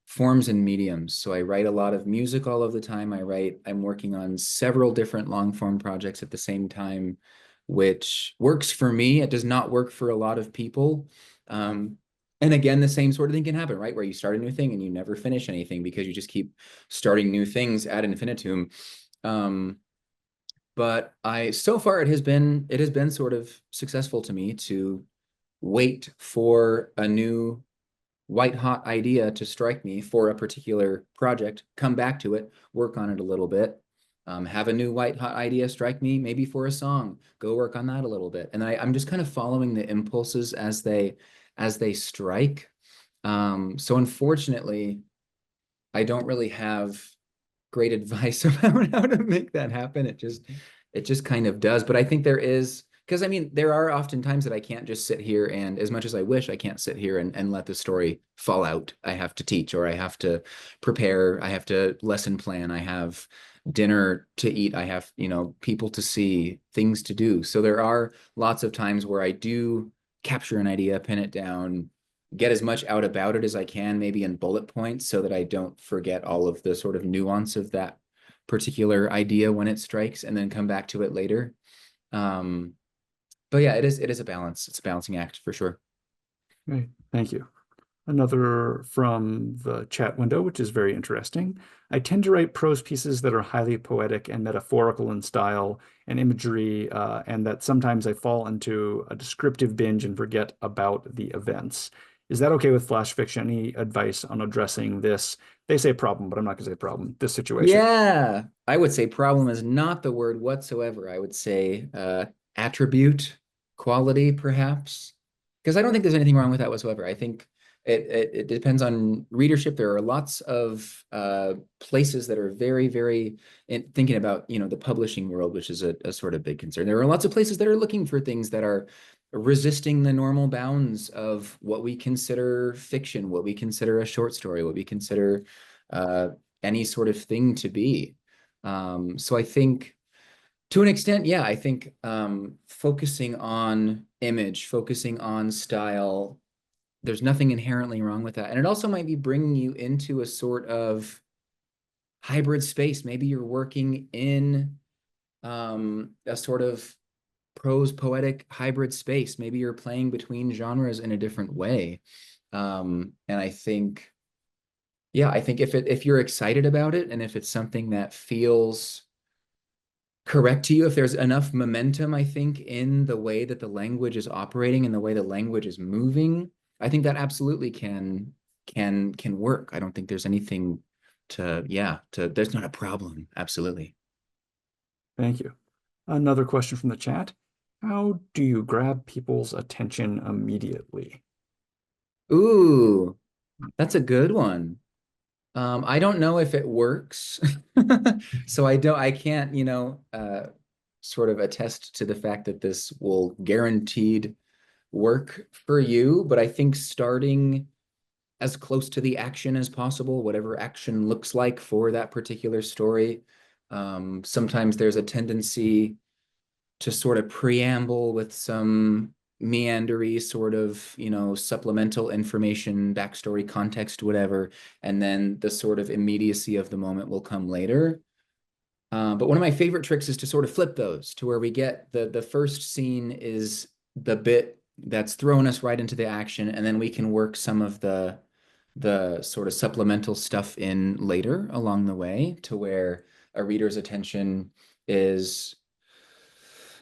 S2: forms and mediums. So I write a lot of music all of the time. I'm working on several different long form projects at the same time, which works for me. It does not work for a lot of people. And again, the same sort of thing can happen, right? Where you start a new thing and you never finish anything because you just keep starting new things ad infinitum. Um, but so far it has been sort of successful to me to wait for a new white hot idea to strike me for a particular project, come back to it, work on it a little bit, Have a new white hot idea strike me, maybe for a song. Go work on that a little bit. And I'm just kind of following the impulses as they strike. So unfortunately, I don't really have great advice about how to make that happen. It just kind of does. But I think there is, because I mean, there are often times that I can't just sit here and, as much as I wish, I can't sit here and let the story fall out. I have to teach, or I have to prepare, I have to lesson plan, I have dinner to eat, I have, people to see, things to do. So there are lots of times where I do capture an idea, pin it down, get as much out about it as I can, maybe in bullet points, so that I don't forget all of the sort of nuance of that particular idea when it strikes, and then come back to it later. But yeah, it is a balance. It's a balancing act for sure.
S1: Great, thank you. Another from the chat window, which is very interesting. I tend to write prose pieces that are highly poetic and metaphorical in style and imagery, and that sometimes I fall into a descriptive binge and forget about the events. Is that okay with flash fiction? Any advice on addressing this? They say problem, but I'm not going to say problem. This situation.
S2: Yeah, I would say problem is not the word whatsoever. I would say attribute, quality, perhaps, because I don't think there's anything wrong with that whatsoever. I think it depends on readership. There are lots of places that are very, very thinking about, the publishing world, which is a sort of big concern. There are lots of places that are looking for things that are resisting the normal bounds of what we consider fiction, what we consider a short story, what we consider uh, any sort of thing to be. So I think, to an extent, yeah, I think focusing on image, focusing on style, there's nothing inherently wrong with that. And it also might be bringing you into a sort of hybrid space. Maybe you're working in a sort of prose poetic hybrid space. Maybe you're playing between genres in a different way. And I think, yeah, I think if you're excited about it, and if it's something that feels correct to you, if there's enough momentum, I think, in the way that the language is operating and the way the language is moving, I think that absolutely can work. I don't think there's anything there's not a problem. Absolutely.
S1: Thank you. Another question from the chat. How do you grab people's attention immediately?
S2: Ooh, that's a good one. I don't know if it works. So I can't, sort of attest to the fact that this will guaranteed work for you, but I think starting as close to the action as possible, whatever action looks like for that particular story. Sometimes there's a tendency to sort of preamble with some meandery sort of, supplemental information, backstory, context, whatever, and then the sort of immediacy of the moment will come later. But one of my favorite tricks is to sort of flip those to where we get the first scene is the bit that's throwing us right into the action, and then we can work some of the sort of supplemental stuff in later along the way, to where a reader's attention is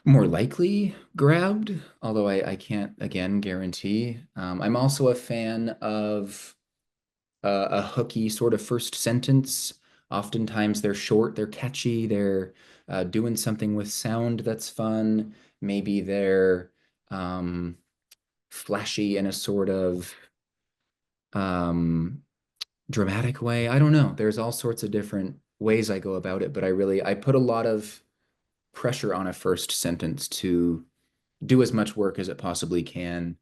S2: more likely grabbed, although I can't, again, guarantee. I'm also a fan of a hooky sort of first sentence. Oftentimes they're short, they're catchy, they're doing something with sound that's fun. Maybe they're flashy in a sort of um, dramatic way. I don't know. There's all sorts of different ways I go about it, but I put a lot of pressure on a first sentence to do as much work as it possibly can,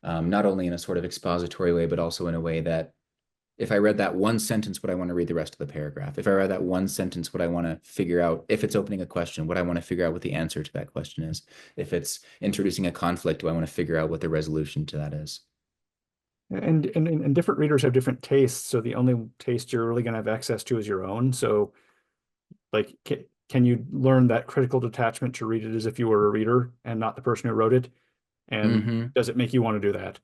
S2: not only in a sort of expository way, but also in a way that if I read that one sentence, would I want to read the rest of the paragraph? If I read that one sentence, would I want to figure out, if it's opening a question, would I want to figure out what the answer to that question is? If it's introducing a conflict, do I want to figure out what the resolution to that is?
S1: And different readers have different tastes, so the only taste you're really going to have access to is your own. So, like, can you learn that critical detachment to read it as if you were a reader and not the person who wrote it? And
S2: Mm-hmm.
S1: does it make you want to do that?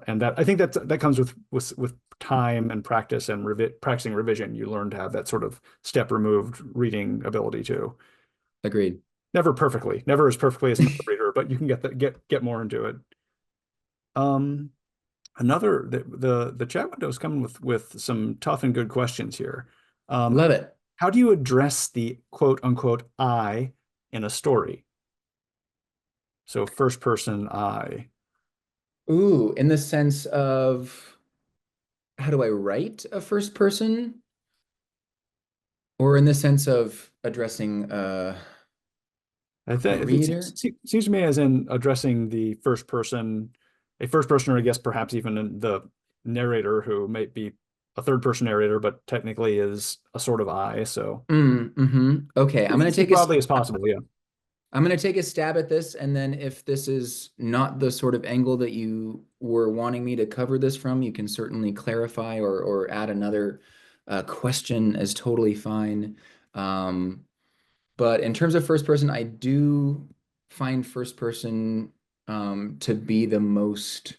S1: And that, I think that comes with time and practice and practicing revision. You learn to have that sort of step removed reading ability too.
S2: Agreed.
S1: Never perfectly, never as perfectly as another reader, but you can get more into it. Um, the chat window is coming with some tough and good questions here. Um,
S2: Love it.
S1: how do you address the quote unquote I in a story? So first person I.
S2: Ooh, in the sense of how do I write a first person? Or in the sense of addressing
S1: I
S2: a
S1: think it
S2: reader?
S1: seems to me as in addressing a first person, or I guess perhaps even the narrator who might be a third person narrator, but technically is a sort of I. So
S2: Okay,
S1: as broadly as possible. Yeah.
S2: I'm gonna take a stab at this, and then if this is not the sort of angle that you were wanting me to cover this from, you can certainly clarify or add another question as totally fine. Um, but in terms of first person, I do find first person to be the most.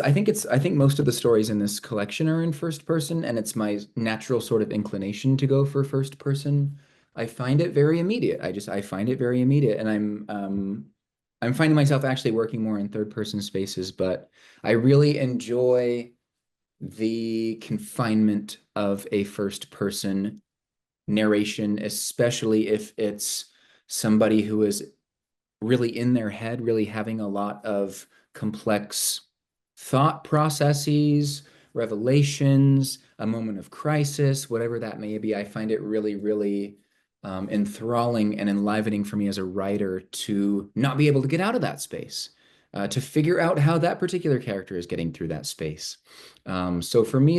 S2: I think most of the stories in this collection are in first person, and it's my natural sort of inclination to go for first person. I find it very immediate. I find it very immediate, and I'm finding myself actually working more in third person spaces, but I really enjoy the confinement of a first person narration, especially if it's somebody who is really in their head, really having a lot of complex thought processes, revelations, a moment of crisis, whatever that may be. I find it really, really enthralling and enlivening for me as a writer to not be able to get out of that space, to figure out how that particular character is getting through that space. So for me,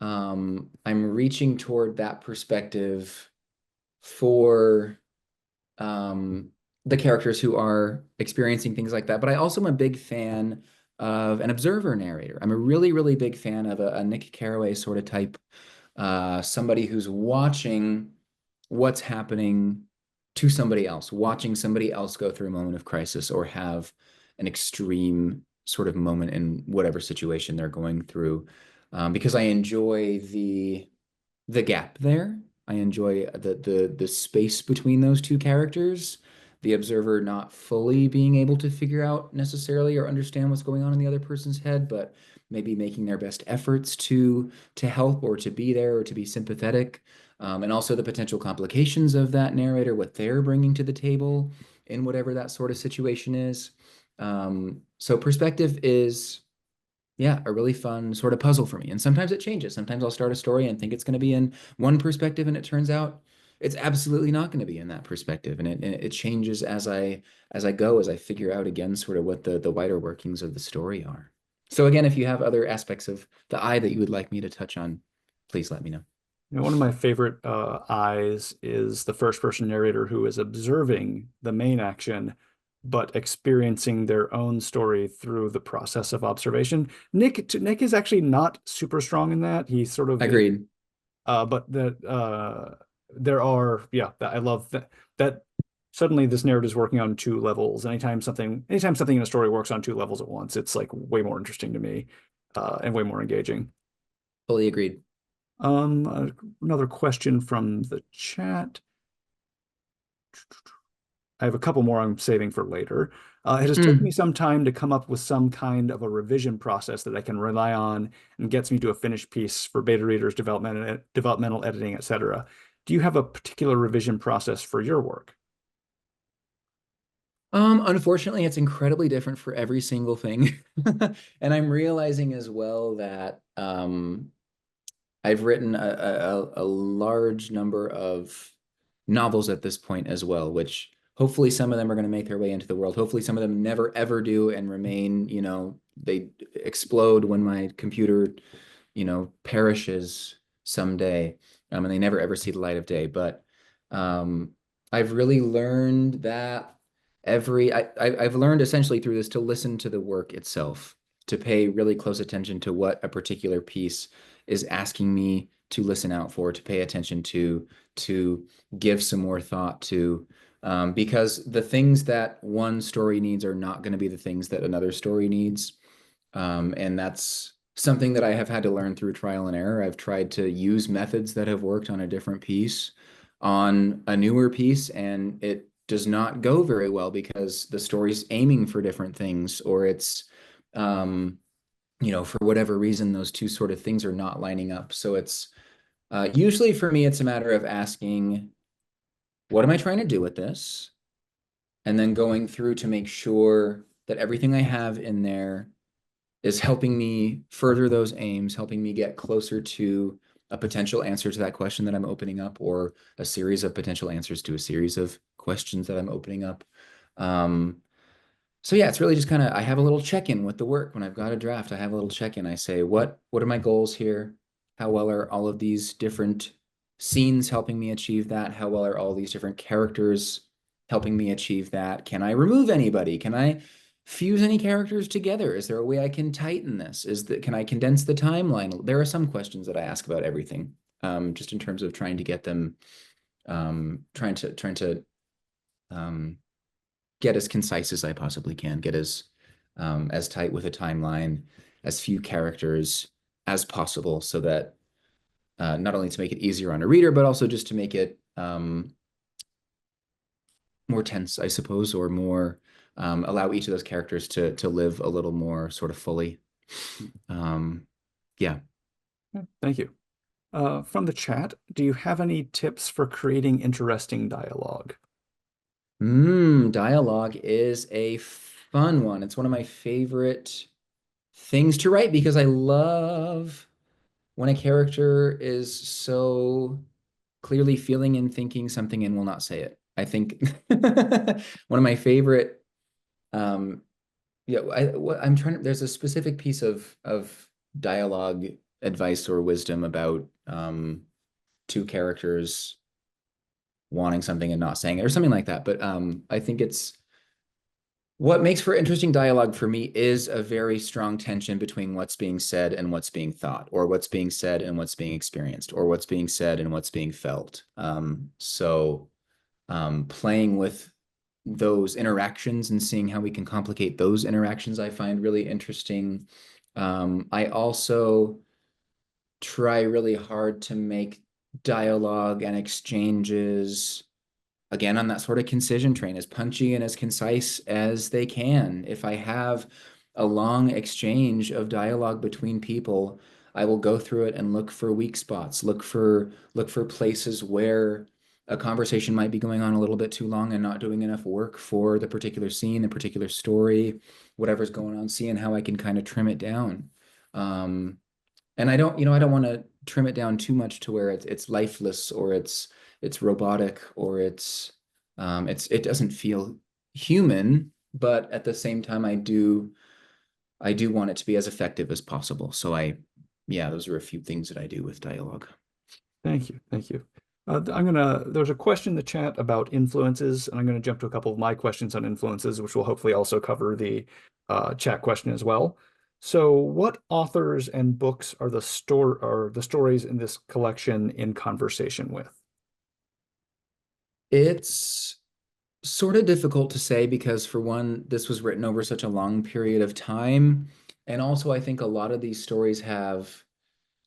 S2: I'm reaching toward that perspective for um, the characters who are experiencing things like that. But I also am a big fan of an observer narrator. I'm a really, really big fan of a Nick Carraway sort of type, somebody who's watching what's happening to somebody else, watching somebody else go through a moment of crisis or have an extreme sort of moment in whatever situation they're going through. Because I enjoy the gap there. I enjoy the space between those two characters, the observer not fully being able to figure out necessarily or understand what's going on in the other person's head, but maybe making their best efforts to help or to be there or to be sympathetic. And also the potential complications of that narrator, what they're bringing to the table in whatever that sort of situation is. So perspective is yeah, a really fun sort of puzzle for me. And sometimes it changes. Sometimes I'll start a story and think it's going to be in one perspective, and it turns out it's absolutely not going to be in that perspective. And it changes as I go, as I figure out again sort of what the wider workings of the story are. So again, if you have other aspects of the eye that you would like me to touch on, please let me know.
S1: One of my favorite eyes is the first person narrator who is observing the main action, but experiencing their own story through the process of observation. Nick is actually not super strong in that. He sort of is,
S2: Agreed.
S1: but there are, yeah, I love that suddenly this narrative is working on two levels. Anytime something in a story works on two levels at once, it's like way more interesting to me, and way more engaging.
S2: Fully agreed.
S1: Another question from the chat. I have a couple more I'm saving for later. It has taken me
S2: Mm.
S1: some time to come up with some kind of a revision process that I can rely on and gets me to a finished piece for beta readers, developmental editing, etc. Do you have a particular revision process for your work?
S2: Unfortunately, it's incredibly different for every single thing. And I'm realizing as well that I've written a large number of novels at this point as well, which hopefully some of them are going to make their way into the world. Hopefully some of them never ever do and remain, they explode when my computer, perishes someday, and they never ever see the light of day. But um, I've really learned that I've learned essentially through this to listen to the work itself, to pay really close attention to what a particular piece is asking me to listen out for, to pay attention to give some more thought to, because the things that one story needs are not going to be the things that another story needs. And that's something that I have had to learn through trial and error. I've tried to use methods that have worked on a different piece, on a newer piece, and it does not go very well because the story's aiming for different things, or it's for whatever reason, those two sort of things are not lining up. So it's Usually for me, it's a matter of asking, what am I trying to do with this? And then going through to make sure that everything I have in there is helping me further those aims, helping me get closer to a potential answer to that question that I'm opening up, or a series of potential answers to a series of questions that I'm opening up. So yeah, it's really just kind of, I have a little check-in with the work. When I've got a draft, I have a little check-in. I say, what are my goals here? How well are all of these different scenes helping me achieve that? How well are all these different characters helping me achieve that? Can I remove anybody? Can I fuse any characters together? Is there a way I can tighten this? Can I condense the timeline? There are some questions that I ask about everything, just in terms of trying to get them, trying to um, get as concise as I possibly can, get as tight with a timeline, as few characters as possible, so that not only to make it easier on a reader, but also just to make it more tense, I suppose, or more allow each of those characters to live a little more sort of fully. Yeah.
S1: Thank you. From the chat, do you have any tips for creating interesting dialogue?
S2: Dialogue is a fun one. It's one of my favorite things to write because I love when a character is so clearly feeling and thinking something and will not say it. I think one of my favorite, yeah, I'm trying to, there's a specific piece of dialogue advice or wisdom about two characters wanting something and not saying it or something like that. But I think it's what makes for interesting dialogue for me is a very strong tension between what's being said and what's being thought, or what's being said and what's being experienced, or what's being said and what's being felt. Playing with those interactions and seeing how we can complicate those interactions, I find really interesting. I also try really hard to make dialogue and exchanges again on that sort of concision train, as punchy and as concise as they can. If I have a long exchange of dialogue between people, I will go through it and look for weak spots, look for places where a conversation might be going on a little bit too long and not doing enough work for the particular scene, the particular story, whatever's going on, seeing how I can kind of trim it down. And I don't want to trim it down too much to where it's lifeless, or it's robotic, or it doesn't feel human, but at the same time I do want it to be as effective as possible. So yeah, those are a few things that I do with dialogue.
S1: Thank you. Thank you. There's a question in the chat about influences, and I'm gonna jump to a couple of my questions on influences, which will hopefully also cover the chat question as well. So what authors and books are the stories in this collection in conversation with?
S2: It's sort of difficult to say because, for one, this was written over such a long period of time. And also, I think a lot of these stories have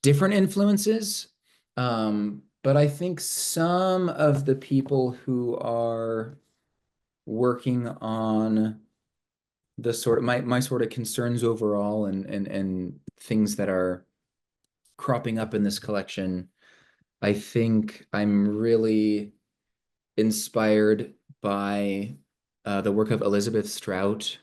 S2: different influences. But I think some of the people who are working on the sort of my sort of concerns overall, and things that are cropping up in this collection, I think I'm really inspired by the work of Elizabeth Strout,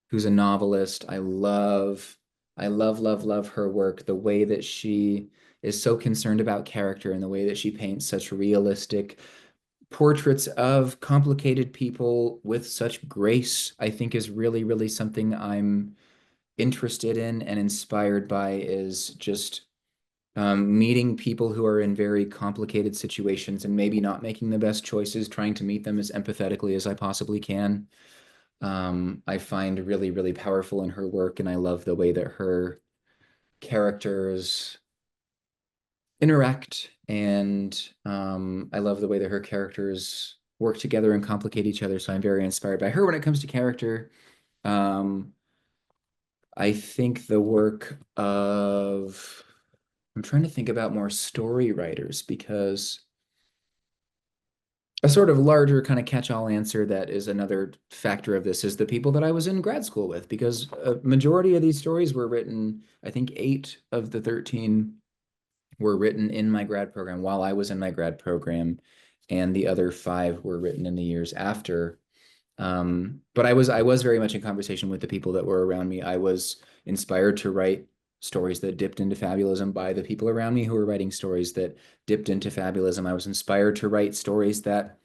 S2: who's a novelist. I love her work. The way that she is so concerned about character, and the way that she paints such realistic portraits of complicated people with such grace, I think is really, really something I'm interested in and inspired by, is just meeting people who are in very complicated situations and maybe not making the best choices, trying to meet them as empathetically as I possibly can. I find really, really powerful in her work, and I love the way that her characters interact, and I love the way that her characters work together and complicate each other. So I'm very inspired by her when it comes to character. Um, I think the work of, I'm trying to think about more story writers, because a sort of larger kind of catch-all answer that is another factor of this is the people that I was in grad school with, because a majority of these stories were written, I think 8 of the 13 were written in my grad program while I was in my grad program, and the other 5 were written in the years after. But I was very much in conversation with the people that were around me. I was inspired to write stories that dipped into fabulism by the people around me who were writing stories that dipped into fabulism. I was inspired to write stories that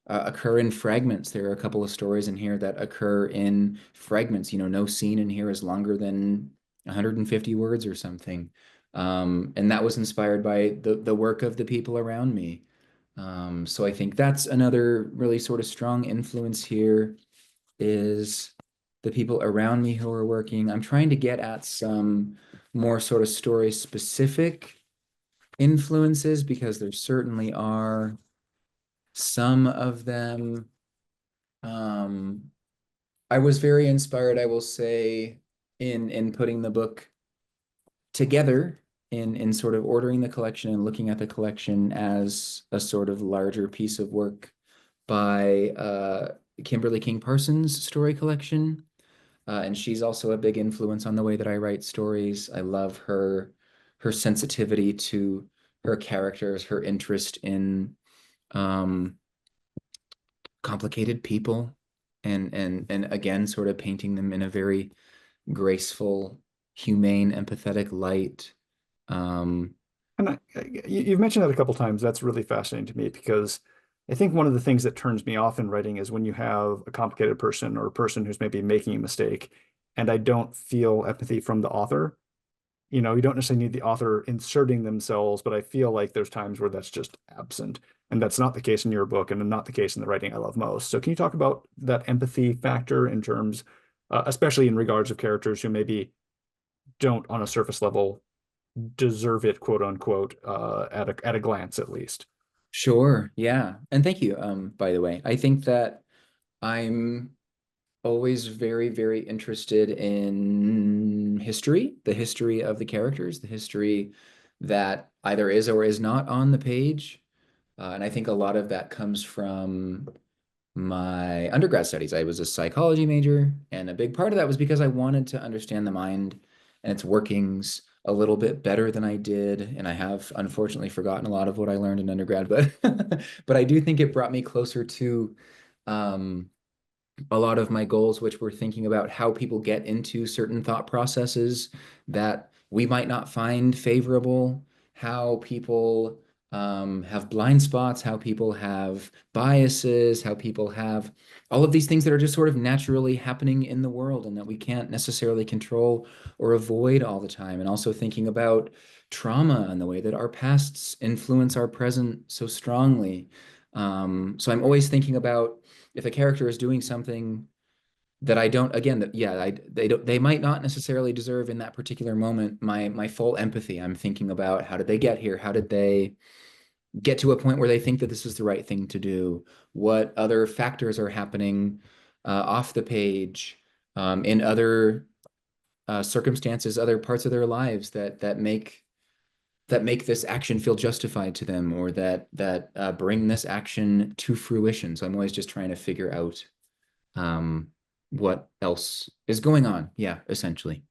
S2: occur in fragments. There are a couple of stories in here that occur in fragments. No scene in here is longer than 150 words or something. And that was inspired by the work of the people around me. So I think that's another really sort of strong influence here is the people around me who are working. I'm trying to get at some more sort of story specific influences because there certainly are some of them. I was very inspired, I will say, in putting the book together in sort of ordering the collection and looking at the collection as a sort of larger piece of work by Kimberly King Parsons' story collection. And she's also a big influence on the way that I write stories. I love her sensitivity to her characters, her interest in um, complicated people, and again, sort of painting them in a very graceful, humane, empathetic light. Um,
S1: And you've mentioned that a couple times. That's really fascinating to me because I think one of the things that turns me off in writing is when you have a complicated person or a person who's maybe making a mistake, and I don't feel empathy from the author. You don't necessarily need the author inserting themselves, but I feel like there's times where that's just absent. And that's not the case in your book and not the case in the writing I love most. So can you talk about that empathy factor in terms, especially in regards of characters who maybe don't on a surface level deserve it, quote unquote, at a glance at least.
S2: sure, yeah. And thank you, by the way. I think that I'm always very, very interested in history, the history of the characters, the history that either is or is not on the page. And I think a lot of that comes from my undergrad studies. I was a psychology major, and a big part of that was because I wanted to understand the mind and its workings a little bit better than I did. And I have unfortunately forgotten a lot of what I learned in undergrad, but but I do think it brought me closer to um, a lot of my goals, which were thinking about how people get into certain thought processes that we might not find favorable, how people have blind spots, how people have biases, how people have all of these things that are just sort of naturally happening in the world and that we can't necessarily control or avoid all the time. And also thinking about trauma and the way that our pasts influence our present so strongly. So I'm always thinking about if a character is doing something that I don't, again, that yeah, they might not necessarily deserve in that particular moment my full empathy. I'm thinking about how did they get here? How did they get to a point where they think that this is the right thing to do? What other factors are happening off the page in other circumstances, other parts of their lives that make this action feel justified to them or that bring this action to fruition. So I'm always just trying to figure out um, what else is going on. Yeah, essentially.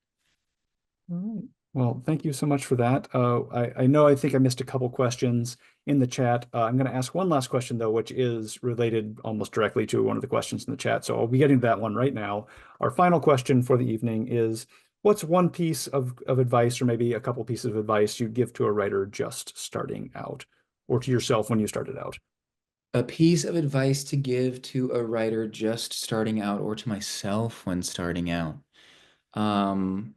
S1: All right. Well, thank you so much for that. I know I think I missed a couple questions in the chat. I'm going to ask one last question, though, which is related almost directly to one of the questions in the chat. So I'll be getting to that one right now. Our final question for the evening is, what's one piece of advice or maybe a couple pieces of advice you'd give to a writer just starting out or to yourself when you started out?
S2: A piece of advice to give to a writer just starting out or to myself when starting out. Um,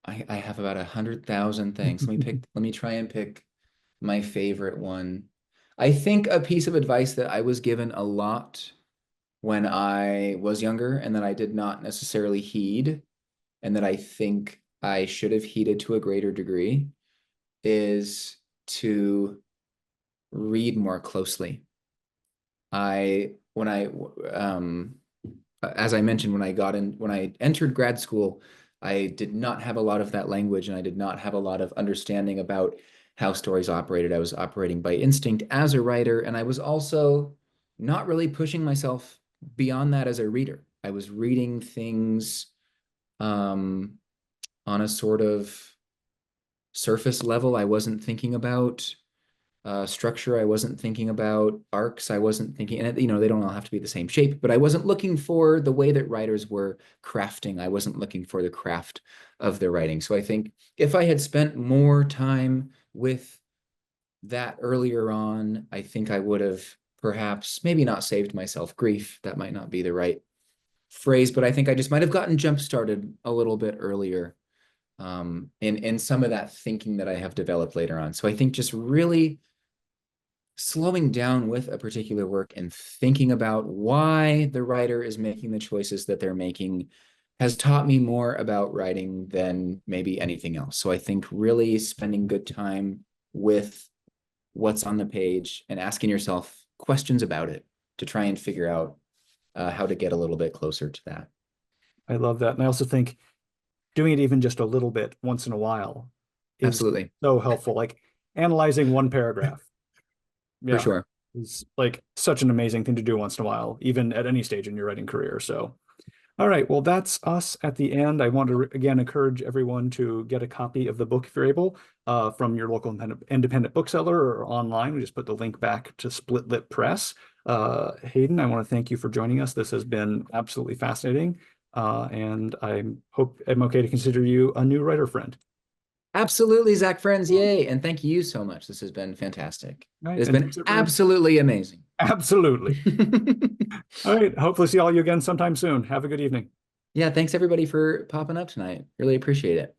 S2: I have about 100,000 things. Let me try and pick my favorite one. I think a piece of advice that I was given a lot when I was younger and that I did not necessarily heed and that I think I should have heeded to a greater degree is to read more closely. I when I as I mentioned when I entered grad school, I did not have a lot of that language and I did not have a lot of understanding about how stories operated. I was operating by instinct as a writer, and I was also not really pushing myself beyond that as a reader. I was reading things um, on a sort of surface level. I wasn't thinking about structure. I wasn't thinking about arcs. I wasn't thinking, and you know, they don't all have to be the same shape, but I wasn't looking for the way that writers were crafting. I wasn't looking for the craft of their writing. So I think if I had spent more time with that earlier on, I think I would have perhaps maybe not saved myself grief. That might not be the right phrase, but I think I just might have gotten jump started a little bit earlier in some of that thinking that I have developed later on. So I think just really slowing down with a particular work and thinking about why the writer is making the choices that they're making has taught me more about writing than maybe anything else. So I think really spending good time with what's on the page and asking yourself questions about it to try and figure out how to get a little bit closer to that.
S1: I love that. And I also think doing it even just a little bit once in a while is
S2: Absolutely.
S1: so helpful. Like analyzing one paragraph.
S2: For
S1: Yeah.
S2: sure.
S1: Is like such an amazing thing to do once in a while, even at any stage in your writing career. So, all right. Well, that's us at the end. I want to again encourage everyone to get a copy of the book if you're able, from your local independent bookseller or online. We just put the link back to Split Lip Press. Hayden, I want to thank you for joining us. This has been absolutely fascinating. And I hope I'm okay to consider you a new writer friend.
S2: Absolutely, Zach friends. Yay. And thank you so much. This has been fantastic.
S1: All
S2: It
S1: right.
S2: has
S1: And
S2: been
S1: thanks everyone.
S2: absolutely amazing.
S1: Absolutely. All right. Hopefully see all you again sometime soon. Have a good evening.
S2: Yeah, thanks everybody for popping up tonight. Really appreciate it.